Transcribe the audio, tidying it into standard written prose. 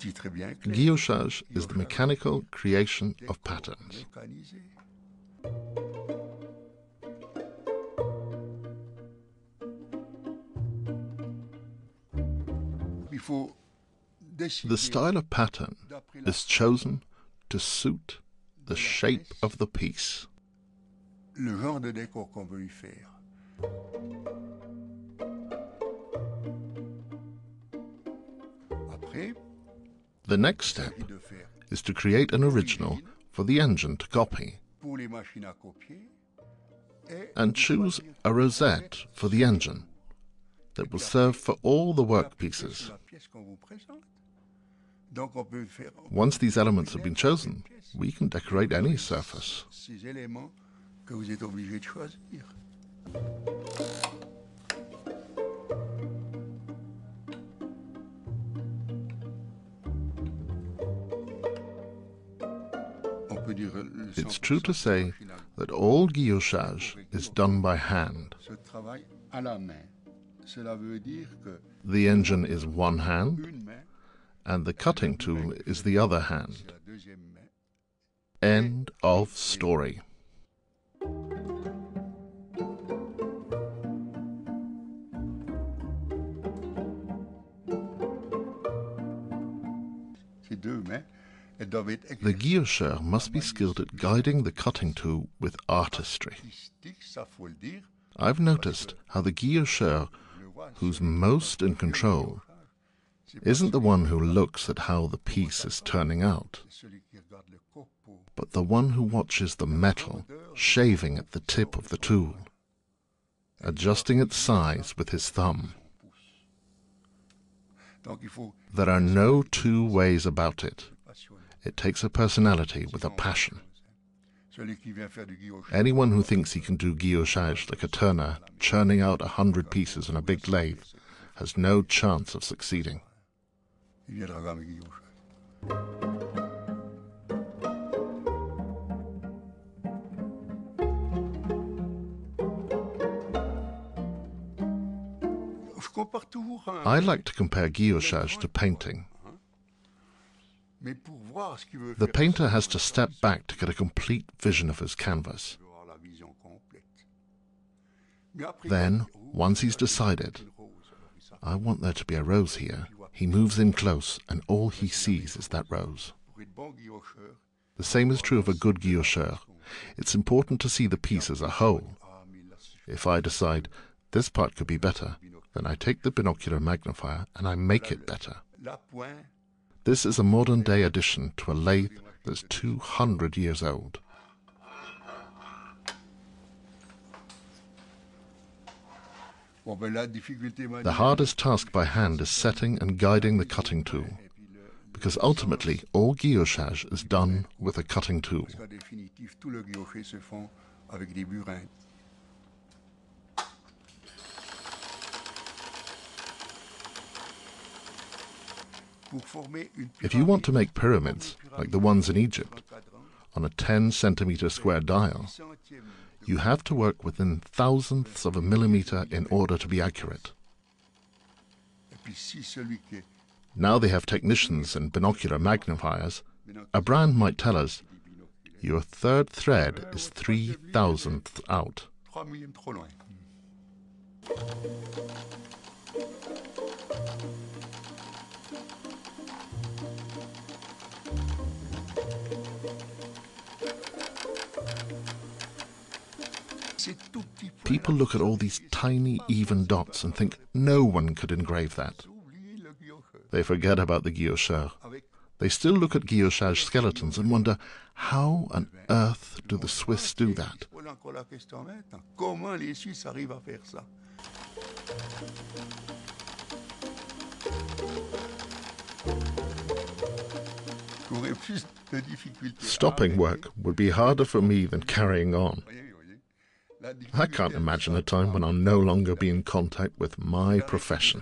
Guillochage is the mechanical creation of patterns. The style of pattern is chosen to suit the shape of the piece. The next step is to create an original for the engine to copy, and choose a rosette for the engine that will serve for all the workpieces. Once these elements have been chosen, we can decorate any surface. It's true to say that all guillochage is done by hand. The engine is one hand, and the cutting tool is the other hand. End of story. The guillocheur must be skilled at guiding the cutting tool with artistry. I've noticed how the guillocheur who's most in control isn't the one who looks at how the piece is turning out, but the one who watches the metal shaving at the tip of the tool, adjusting its size with his thumb. There are no two ways about it. It takes a personality with a passion. Anyone who thinks he can do guillochage like a turner churning out 100 pieces in a big lathe has no chance of succeeding. I like to compare guillochage to painting. The painter has to step back to get a complete vision of his canvas. Then, once he's decided, I want there to be a rose here, he moves in close and all he sees is that rose. The same is true of a good guillocheur. It's important to see the piece as a whole. If I decide this part could be better, then I take the binocular magnifier and I make it better. This is a modern-day addition to a lathe that's 200 years old. The hardest task by hand is setting and guiding the cutting tool, because ultimately all guillochage is done with a cutting tool. If you want to make pyramids, like the ones in Egypt, on a 10-centimeter square dial, you have to work within thousandths of a millimeter in order to be accurate. Now they have technicians and binocular magnifiers. A brand might tell us, your third thread is 3/1000th out. People look at all these tiny, even dots and think no one could engrave that. They forget about the guillocheur. They still look at guillochage skeletons and wonder, how on earth do the Swiss do that? Stopping work would be harder for me than carrying on. I can't imagine a time when I'll no longer be in contact with my profession.